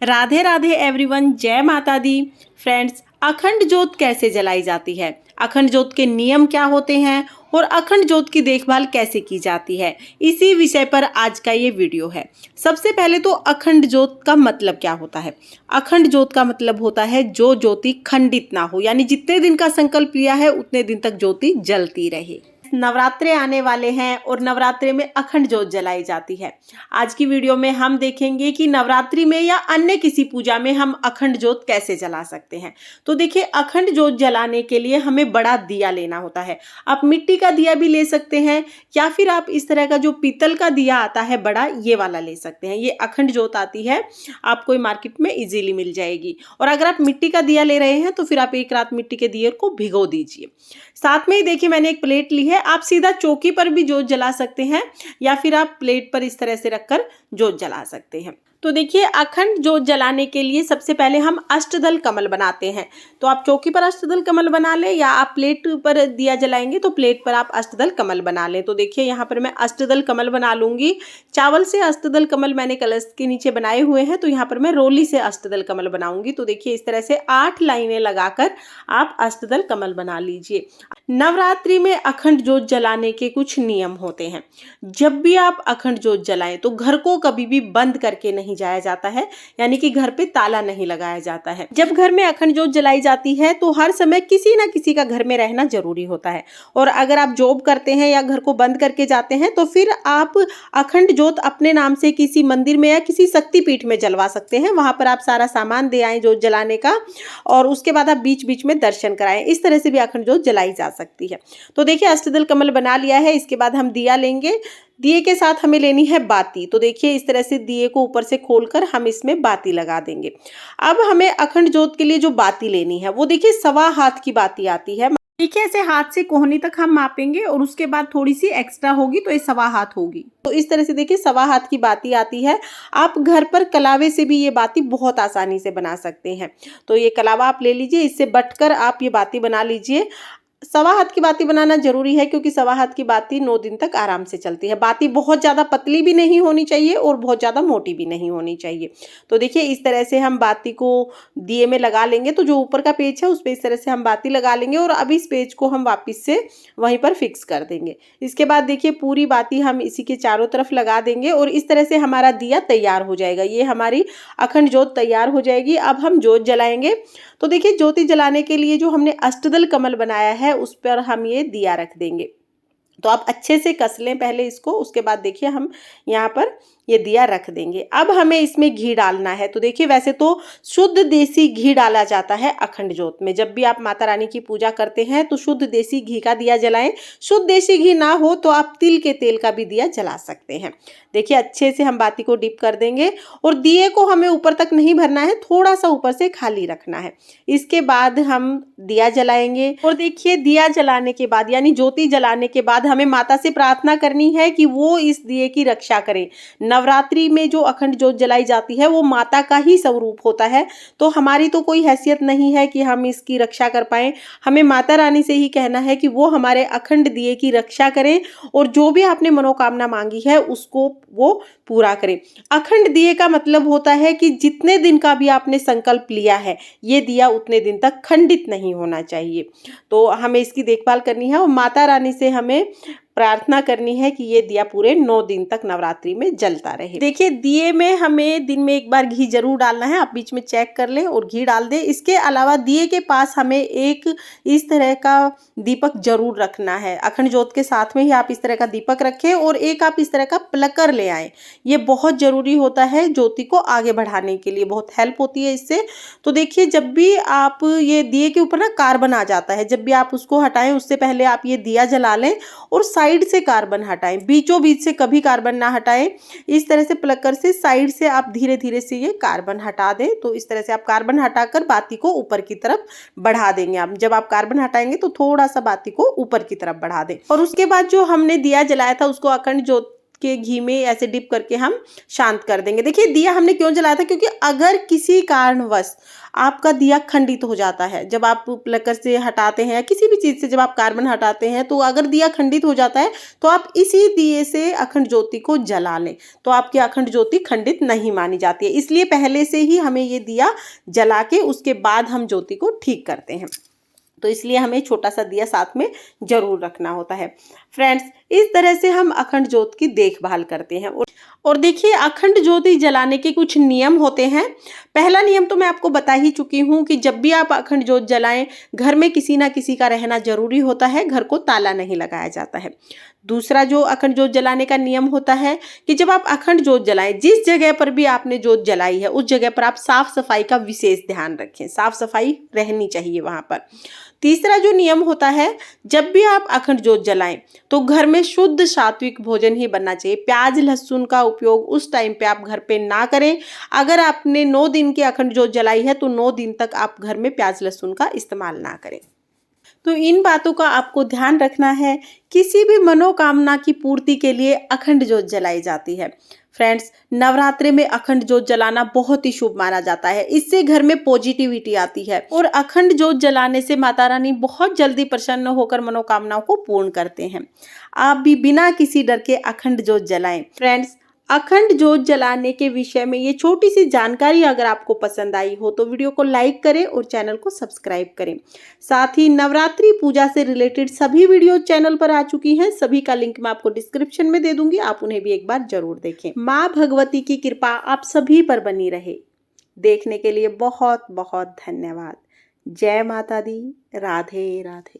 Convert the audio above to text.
Radhe Radhe everyone, जय माता दी। Friends, अखंड ज्योत कैसे जलाई जाती है, अखंड ज्योत के नियम क्या होते हैं और अखंड ज्योत की देखभाल कैसे की जाती है, इसी विषय पर आज का ये वीडियो है। सबसे पहले तो अखंड ज्योत का मतलब क्या होता है। अखंड ज्योत का मतलब होता है जो ज्योति खंडित ना हो, यानी जितने दिन का संकल्प लिया है उतने दिन तक ज्योति जलती रहे। नवरात्रे आने वाले हैं और नवरात्रे में अखंड ज्योत जलाई जाती है। आज की वीडियो में हम देखेंगे कि नवरात्रि में या अन्य किसी पूजा में हम अखंड ज्योत कैसे जला सकते हैं। तो देखिए, अखंड ज्योत जलाने के लिए हमें बड़ा दिया लेना होता है। आप मिट्टी का दिया भी ले सकते हैं या फिर आप इस तरह का जो पीतल का दिया आता है बड़ा, ये वाला ले सकते हैं। ये अखंड ज्योत आती है, आपको मार्केट में इजीली मिल जाएगी। और अगर आप मिट्टी का दिया ले रहे हैं तो फिर आप एक रात मिट्टी के दिए को भिगो दीजिए। साथ में ही देखिए, मैंने एक प्लेट ली है। आप सीधा चौकी पर भी ज्योत जला सकते हैं या फिर आप प्लेट पर इस तरह से रखकर ज्योत जला सकते हैं। तो देखिए, अखंड ज्योत जलाने के लिए सबसे पहले हम अष्टदल कमल बनाते हैं। तो आप चौकी पर अष्टदल कमल बना लें या आप प्लेट पर दिया जलाएंगे तो प्लेट पर आप अष्टदल कमल बना लें। तो देखिए, यहाँ पर मैं अष्टदल कमल बना लूंगी। चावल से अष्टदल कमल मैंने कलश के नीचे बनाए हुए हैं, तो यहाँ पर मैं रोली से अष्टदल कमल बनाऊंगी। तो देखिए, इस तरह से 8 लाइनें लगाकर आप अष्टदल कमल बना लीजिए। नवरात्रि में अखंड ज्योत जलाने के कुछ नियम होते हैं। जब भी आप अखंड ज्योत जलाएं तो घर को कभी भी बंद करके नहीं जाया जाता है, यानी कि घर पे ताला नहीं लगाया जाता है। जब घर में अखंड ज्योत जलाई जाती है तो हर समय किसी ना किसी का घर में रहना जरूरी होता है। और अगर आप जॉब करते हैं या घर को बंद करके जाते हैं तो फिर आप अखंड ज्योत अपने नाम से किसी मंदिर में या किसी शक्तिपीठ में जलवा सकते हैं। वहां पर आप सारा सामान दे आए ज्योत जलाने का और उसके बाद आप बीच बीच में दर्शन कराएं। इस तरह से भी अखंड ज्योत जलाई जा सकती है। तो देखिए, अष्टदल कमल बना लिया है। इसके बाद हम दिया लेंगे। दिए के साथ हमें लेनी है बाती। तो देखिए, इस तरह से दिए को ऊपर से खोलकर हम इसमें बाती लगा देंगे। अब हमें अखंड ज्योत के लिए जो बाती लेनी है वो देखिए 1.25 हाथ की बाती आती है। देखिए, ऐसे हाथ से कोहनी तक हम मापेंगे और उसके बाद थोड़ी सी एक्स्ट्रा होगी तो ये 1.25 हाथ होगी। तो इस तरह से देखिए 1.25 हाथ की बाती आती है। आप घर पर कलावे से भी ये बाती बहुत आसानी से बना सकते हैं। तो ये कलावा आप ले लीजिए, इससे बटकर आप ये बाती बना लीजिए। 1.25 हाथ की बाती बनाना जरूरी है क्योंकि 1.25 हाथ की बाती 9 दिन तक आराम से चलती है। बाती बहुत ज्यादा पतली भी नहीं होनी चाहिए और बहुत ज्यादा मोटी भी नहीं होनी चाहिए। तो देखिए, इस तरह से हम बाती को दिए में लगा लेंगे। तो जो ऊपर का पेज है उस पे इस तरह से हम बाती लगा लेंगे और अब इस पेज को हम वापस से वहीं पर फिक्स कर देंगे। इसके बाद देखिए, पूरी बाती हम इसी के चारों तरफ लगा देंगे और इस तरह से हमारा दिया तैयार हो जाएगा। ये हमारी अखंड ज्योत तैयार हो जाएगी। अब हम ज्योत जलाएंगे। तो देखिए, ज्योति जलाने के लिए जो हमने अष्टदल कमल बनाया है उस पर हम ये दिया रख देंगे। तो आप अच्छे से कस लें पहले इसको, उसके बाद देखिए हम यहाँ पर ये दिया रख देंगे। अब हमें इसमें घी डालना है। तो देखिए, वैसे तो शुद्ध देसी घी डाला जाता है अखंड ज्योत में। जब भी आप माता रानी की पूजा करते हैं तो शुद्ध देसी घी का दिया जलाएं। शुद्ध देसी घी ना हो तो आप तिल के तेल का भी दिया जला सकते हैं। देखिए, अच्छे से हम बाती को डिप कर देंगे और दिए को हमें ऊपर तक नहीं भरना है, थोड़ा सा ऊपर से खाली रखना है। इसके बाद हम दिया जलाएंगे और देखिए, दिया जलाने के बाद यानी ज्योति जलाने के बाद हमें माता से प्रार्थना करनी है कि वो इस दिए की रक्षा करें। नवरात्रि में जो अखंड ज्योत जलाई जाती है वो माता का ही स्वरूप होता है। तो हमारी तो कोई हैसियत नहीं है कि हम इसकी रक्षा कर पाएं। हमें माता रानी से ही कहना है कि वो हमारे अखंड दिए की रक्षा करें और जो भी आपने मनोकामना मांगी है उसको वो पूरा करें। अखंड दिए का मतलब होता है कि जितने दिन का भी आपने संकल्प लिया है ये दिया उतने दिन तक खंडित नहीं होना चाहिए। तो हमें इसकी देखभाल करनी है और माता रानी से हमें प्रार्थना करनी है कि ये दिया पूरे 9 दिन तक नवरात्रि में जलता रहे। देखिए, दिए में हमें दिन में एक बार घी जरूर डालना है। आप बीच में चेक कर लें और घी डाल दें। इसके अलावा दिए के पास हमें एक इस तरह का दीपक जरूर रखना है। अखंड ज्योत के साथ में ही आप इस तरह का दीपक रखें और एक आप इस तरह का प्लकर ले आए। ये बहुत जरूरी होता है, ज्योति को आगे बढ़ाने के लिए बहुत हेल्प होती है इससे। तो देखिए, जब भी आप ये दिए के ऊपर ना कार्बन आ जाता है, जब भी आप उसको हटाएं उससे पहले आप ये दिया जला लें और साइड से कार्बन हटाएं। बीचों बीच से कभी कार्बन ना हटाएं। इस तरह से प्लकर से साइड से आप धीरे धीरे से ये कार्बन हटा दें। तो इस तरह से आप कार्बन हटाकर बाती को ऊपर की तरफ बढ़ा देंगे। आप जब आप कार्बन हटाएंगे तो थोड़ा सा बाती को ऊपर की तरफ बढ़ा दें और उसके बाद जो हमने दिया जलाया था उसको अखंड ज्योत के घी में ऐसे डिप करके हम शांत कर देंगे। देखिए दिया हमने क्यों जलाया था, क्योंकि अगर किसी कारणवश आपका दिया खंडित हो जाता है, जब आप प्लकर से हटाते हैं या किसी भी चीज़ से जब आप कार्बन हटाते हैं, तो अगर दिया खंडित हो जाता है तो आप इसी दिए से अखंड ज्योति को जला लें, तो आपकी अखंड ज्योति खंडित नहीं मानी जाती है। इसलिए पहले से ही हमें ये दिया जला के उसके बाद हम ज्योति को ठीक करते हैं। तो इसलिए हमें छोटा सा दिया साथ में जरूर रखना होता है। फ्रेंड्स, इस तरह से हम अखंड ज्योत की देखभाल करते हैं। और देखिए अखंड ज्योति जलाने के कुछ नियम होते हैं। पहला नियम तो मैं आपको बता ही चुकी हूँ कि जब भी आप अखंड ज्योत जलाएं, घर में किसी ना किसी का रहना जरूरी होता है, घर को ताला नहीं लगाया जाता है। दूसरा जो अखंड ज्योत जलाने का नियम होता है कि जब आप अखंड ज्योत जलाएं, जिस जगह पर भी आपने ज्योत जलाई है उस जगह पर आप साफ सफाई का विशेष ध्यान रखें, साफ सफाई रहनी चाहिए वहां पर। तीसरा जो नियम होता है, जब भी आप अखंड ज्योत जलाएं तो घर में शुद्ध सात्विक भोजन ही बनना चाहिए। प्याज लहसुन का उपयोग उस टाइम पे आप घर पे ना करें। अगर आपने 9 दिन की अखंड ज्योत जलाई है तो 9 दिन तक आप घर में प्याज लहसुन का इस्तेमाल ना करें। तो इन बातों का आपको ध्यान रखना है। किसी भी मनोकामना की पूर्ति के लिए अखंड ज्योत जलाई जाती है। फ्रेंड्स, नवरात्रि में अखंड ज्योत जलाना बहुत ही शुभ माना जाता है। इससे घर में पॉजिटिविटी आती है और अखंड ज्योत जलाने से माता रानी बहुत जल्दी प्रसन्न होकर मनोकामनाओं को पूर्ण करते हैं। आप भी बिना किसी डर के अखंड ज्योत जलाएं। फ्रेंड्स, अखंड ज्योत जलाने के विषय में ये छोटी सी जानकारी अगर आपको पसंद आई हो तो वीडियो को लाइक करें और चैनल को सब्सक्राइब करें। साथ ही नवरात्रि पूजा से रिलेटेड सभी वीडियो चैनल पर आ चुकी हैं, सभी का लिंक मैं आपको डिस्क्रिप्शन में दे दूंगी, आप उन्हें भी एक बार जरूर देखें। माँ भगवती की कृपा आप सभी पर बनी रहे। देखने के लिए बहुत बहुत धन्यवाद। जय माता दी। राधे राधे।